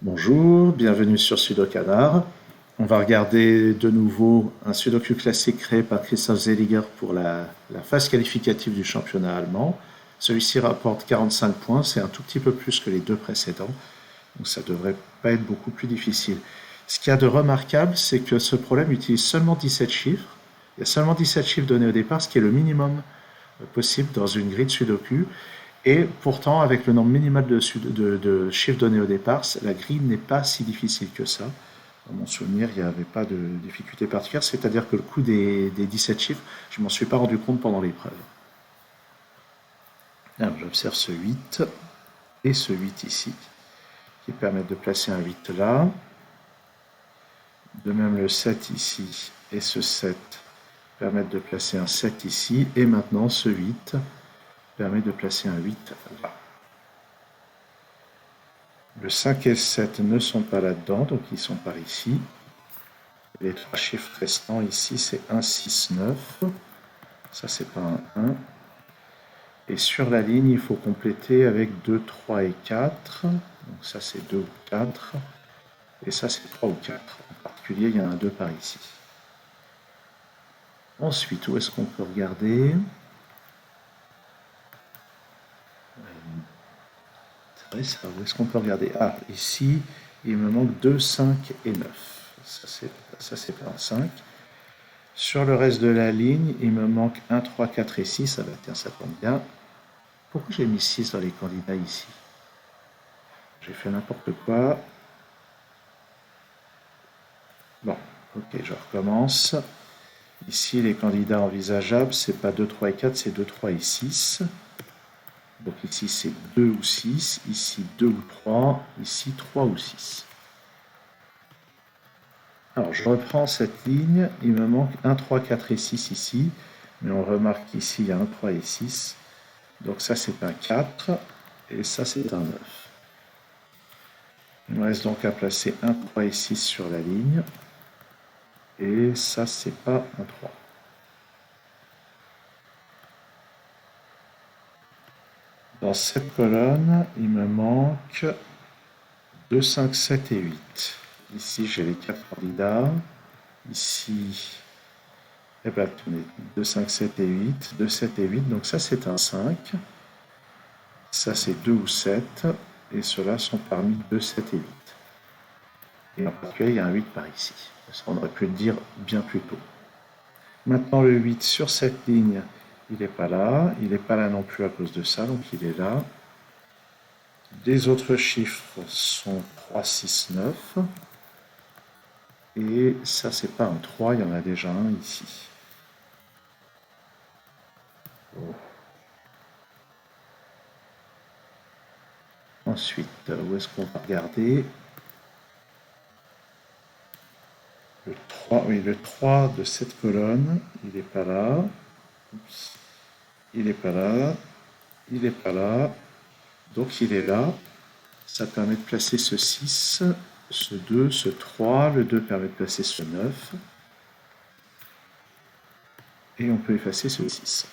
Bonjour, bienvenue sur Sudokanar. On va regarder de nouveau un Sudoku classique créé par Christoph Seliger pour la phase qualificative du championnat allemand. Celui-ci rapporte 45 points, c'est un tout petit peu plus que les deux précédents, donc ça devrait pas être beaucoup plus difficile. Ce qu'il y a de remarquable, c'est que ce problème utilise seulement 17 chiffres. Il y a seulement 17 chiffres donnés au départ, ce qui est le minimum possible dans une grille de Sudoku. Et pourtant, avec le nombre minimal de chiffres donnés au départ, la grille n'est pas si difficile que ça. Dans mon souvenir, il n'y avait pas de difficulté particulière, c'est-à-dire que le coût des 17 chiffres, je ne m'en suis pas rendu compte pendant l'épreuve. Alors, j'observe ce 8 et ce 8 ici, qui permettent de placer un 8 là. De même, le 7 ici et ce 7 permettent de placer un 7 ici. Et maintenant, ce 8 permet de placer un 8 là. Le 5 et le 7 ne sont pas là-dedans, donc ils sont par ici. Les trois chiffres restants ici, c'est 1, 6, 9. Ça, c'est pas un 1. Et sur la ligne, il faut compléter avec 2, 3 et 4. Donc ça, c'est 2 ou 4. Et ça, c'est 3 ou 4. En particulier, il y a un 2 par ici. Ensuite, où est-ce qu'on peut regarder? Où est-ce qu'on peut regarder? Ah, ici, il me manque 2, 5 et 9. Ça, c'est pas un 5. Sur le reste de la ligne, il me manque 1, 3, 4 et 6. Ah bah tiens, ça tombe bien. Pourquoi j'ai mis 6 dans les candidats ici? J'ai fait n'importe quoi. Bon, ok, je recommence. Ici, les candidats envisageables, c'est pas 2, 3 et 4, c'est 2, 3 et 6. Donc ici, c'est 2 ou 6. Ici, 2 ou 3. Ici, 3 ou 6. Alors, je reprends cette ligne. Il me manque 1, 3, 4 et 6 ici. Mais on remarque qu'ici, il y a 1, 3 et 6. Donc ça, c'est un 4. Et ça, c'est un 9. Il me reste donc à placer 1, 3 et 6 sur la ligne. Et ça, c'est pas un 3. Dans cette colonne, il me manque 2, 5, 7 et 8. Ici, j'ai les 4 candidats. Ici, eh ben, tenez, 2, 5, 7 et 8. 2, 7 et 8. Donc ça, c'est un 5. Ça, c'est 2 ou 7. Et ceux-là sont parmi 2, 7 et 8. Et en particulier, il y a un 8 par ici. Ça, on aurait pu le dire bien plus tôt. Maintenant, le 8 sur cette ligne, il n'est pas là. Il n'est pas là non plus à cause de ça, donc il est là. Les autres chiffres sont 3, 6, 9. Et ça, c'est pas un 3, il y en a déjà un ici. Oh. Ensuite, où est-ce qu'on va regarder? Le 3, oui, le 3 de cette colonne, il n'est pas là. Oups. Il n'est pas là. Il n'est pas là. Donc il est là. Ça permet de placer ce 6, ce 2, ce 3. Le 2 permet de placer ce 9. Et on peut effacer ce 6.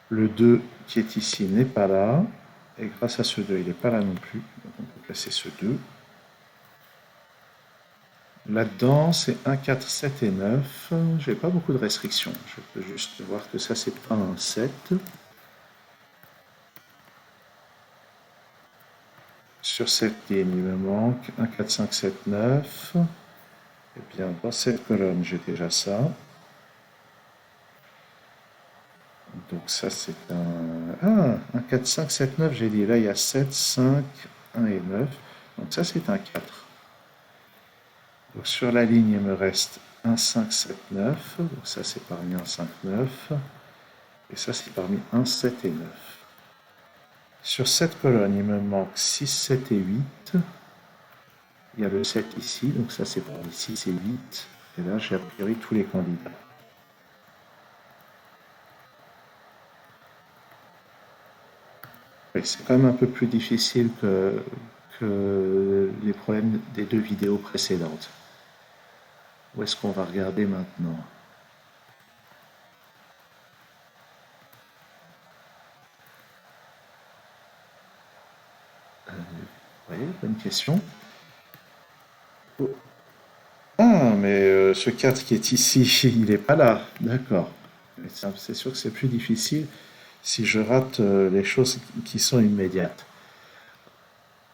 Le 2 qui est ici n'est pas là. Et grâce à ce 2, il n'est pas là non plus. Donc on peut placer ce 2. Là-dedans, c'est 1, 4, 7 et 9. Je n'ai pas beaucoup de restrictions. Je peux juste voir que ça, c'est pas un 7. Sur cette ligne, il me manque 1, 4, 5, 7, 9. Eh bien, dans cette colonne, j'ai déjà ça. Donc ça, c'est un... Ah, 1, 4, 5, 7, 9, j'ai dit. Là, il y a 7, 5, 1 et 9. Donc ça, c'est un 4. Donc sur la ligne, il me reste 1, 5, 7, 9. Donc ça, c'est parmi 1, 5, 9. Et ça, c'est parmi 1, 7 et 9. Sur cette colonne, il me manque 6, 7 et 8. Il y a le 7 ici, donc ça c'est parmi 6 et 8. Et là, j'ai a priori tous les candidats. Oui, c'est quand même un peu plus difficile que les problèmes des deux vidéos précédentes. Où est-ce qu'on va regarder maintenant? Oui, bonne question. Oh. Ah, mais ce 4 qui est ici, il n'est pas là. D'accord. Mais c'est sûr que c'est plus difficile si je rate les choses qui sont immédiates.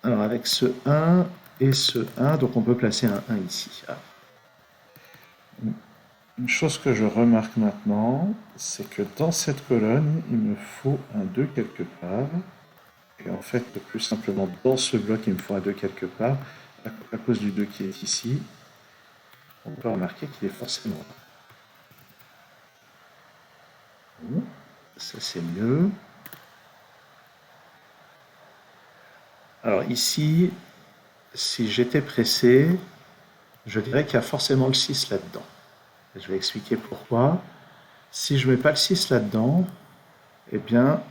Alors avec ce 1 et ce 1, donc on peut placer un 1 ici. Ah. Une chose que je remarque maintenant, c'est que dans cette colonne, il me faut un 2 quelque part. Et en fait, plus simplement, dans ce bloc, il me faut un 2 quelque part. À cause du 2 qui est ici, on peut remarquer qu'il est forcément là. Bon, ça c'est mieux. Alors ici, si j'étais pressé, je dirais qu'il y a forcément le 6 là-dedans. Je vais expliquer pourquoi. Si je ne mets pas le 6 là-dedans, eh bien,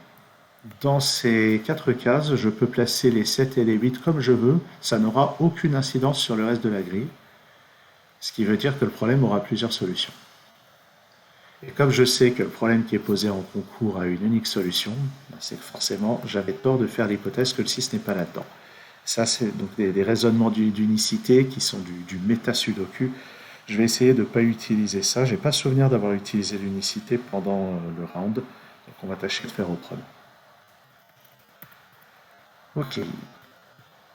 dans ces 4 cases, je peux placer les 7 et les 8 comme je veux. Ça n'aura aucune incidence sur le reste de la grille. Ce qui veut dire que le problème aura plusieurs solutions. Et comme je sais que le problème qui est posé en concours a une unique solution, c'est que forcément, j'avais tort de faire l'hypothèse que le 6 n'est pas là-dedans. Ça, c'est donc des raisonnements d'unicité qui sont du méta-sudoku. Je vais essayer de ne pas utiliser ça. Je n'ai pas souvenir d'avoir utilisé l'unicité pendant le round. Donc on va tâcher de faire autrement. Ok.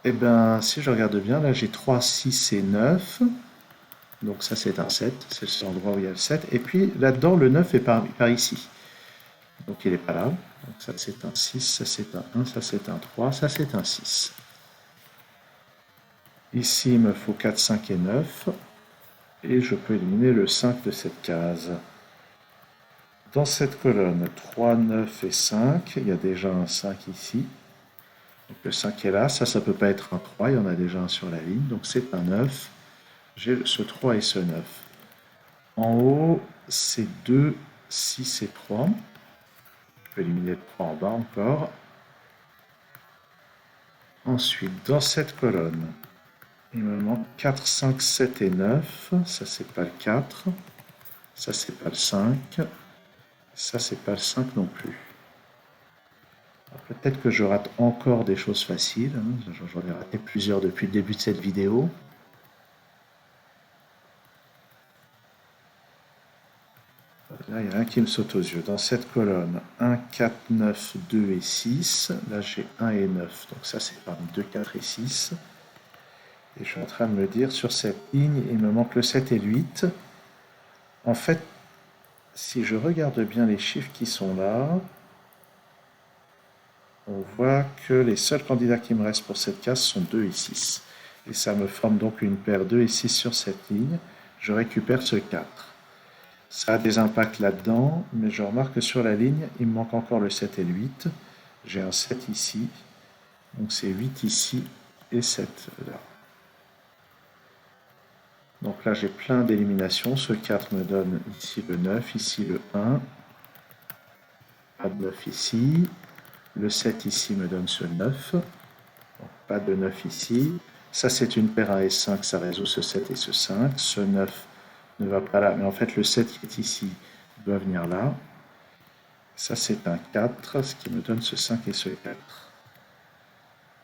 Eh bien, si je regarde bien, là j'ai 3, 6 et 9. Donc ça c'est un 7, c'est le seul endroit où il y a le 7. Et puis là-dedans, le 9 est par ici. Donc il n'est pas là. Donc ça c'est un 6, ça c'est un 1, ça c'est un 3, ça c'est un 6. Ici il me faut 4, 5 et 9. Et je peux éliminer le 5 de cette case. Dans cette colonne, 3, 9 et 5, il y a déjà un 5 ici. Donc le 5 est là, ça peut pas être un 3, il y en a déjà un sur la ligne, donc c'est un 9. J'ai ce 3 et ce 9. En haut, c'est 2, 6 et 3. Je peux éliminer le 3 en bas encore. Ensuite, dans cette colonne, il me manque 4, 5, 7 et 9. Ça, c'est pas le 4. Ça, c'est pas le 5. Ça, c'est pas le 5 non plus. Peut-être que je rate encore des choses faciles. J'en ai raté plusieurs depuis le début de cette vidéo. Là, il y a un qui me saute aux yeux. Dans cette colonne, 1, 4, 9, 2 et 6. Là, j'ai 1 et 9. Donc ça, c'est parmi 2, 4 et 6. Et je suis en train de me dire, sur cette ligne, il me manque le 7 et le 8. En fait, si je regarde bien les chiffres qui sont là, on voit que les seuls candidats qui me restent pour cette case sont 2 et 6. Et ça me forme donc une paire 2 et 6 sur cette ligne. Je récupère ce 4. Ça a des impacts là-dedans, mais je remarque que sur la ligne, il me manque encore le 7 et le 8. J'ai un 7 ici, donc c'est 8 ici et 7 là. Donc là, j'ai plein d'éliminations. Ce 4 me donne ici le 9, ici le 1. Pas de 9 ici. Le 7 ici me donne ce 9. Donc pas de 9 ici. Ça, c'est une paire 1 et 5, ça résout ce 7 et ce 5. Ce 9 ne va pas là, mais en fait, le 7 qui est ici doit venir là. Ça, c'est un 4, ce qui me donne ce 5 et ce 4.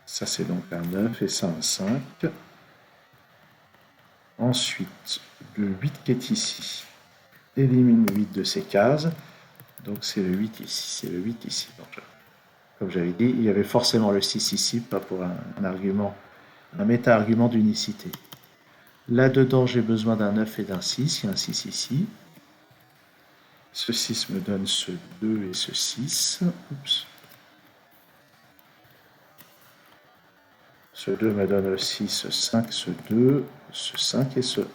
Ça, c'est donc un 9 et ça, un 5. Ensuite, le 8 qui est ici élimine 8 de ces cases. Donc, c'est le 8 ici. C'est le 8 ici. Donc, comme j'avais dit, il y avait forcément le 6 ici, pas pour un argument, un méta-argument d'unicité. Là-dedans, j'ai besoin d'un 9 et d'un 6. Il y a un 6 ici. Ce 6 me donne ce 2 et ce 6. Oups. Ce 2 me donne le 6, ce 5, ce 2, ce 5 et ce 1.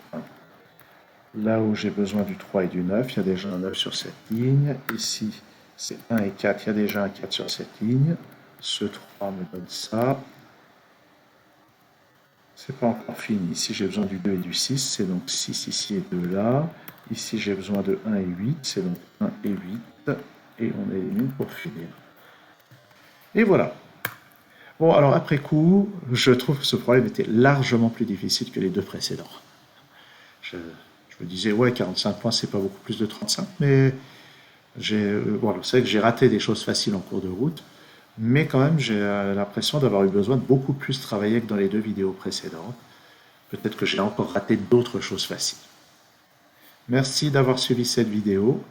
Là où j'ai besoin du 3 et du 9, il y a déjà un 9 sur cette ligne. Ici, c'est 1 et 4, il y a déjà un 4 sur cette ligne. Ce 3 me donne ça. C'est pas encore fini. Ici, j'ai besoin du 2 et du 6, c'est donc 6 ici et 2 là. Ici, j'ai besoin de 1 et 8, c'est donc 1 et 8. Et on élimine pour finir. Et voilà. Bon, alors après coup, je trouve que ce problème était largement plus difficile que les deux précédents. Je me disais, ouais, 45 points, c'est pas beaucoup plus de 35, mais voilà, c'est vrai que j'ai raté des choses faciles en cours de route. mais quand même j'ai l'impression d'avoir eu besoin de beaucoup plus travailler que dans les deux vidéos précédentes. Peut-être que j'ai encore raté d'autres choses faciles. Merci d'avoir suivi cette vidéo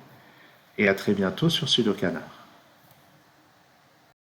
et à très bientôt sur Sudokanar.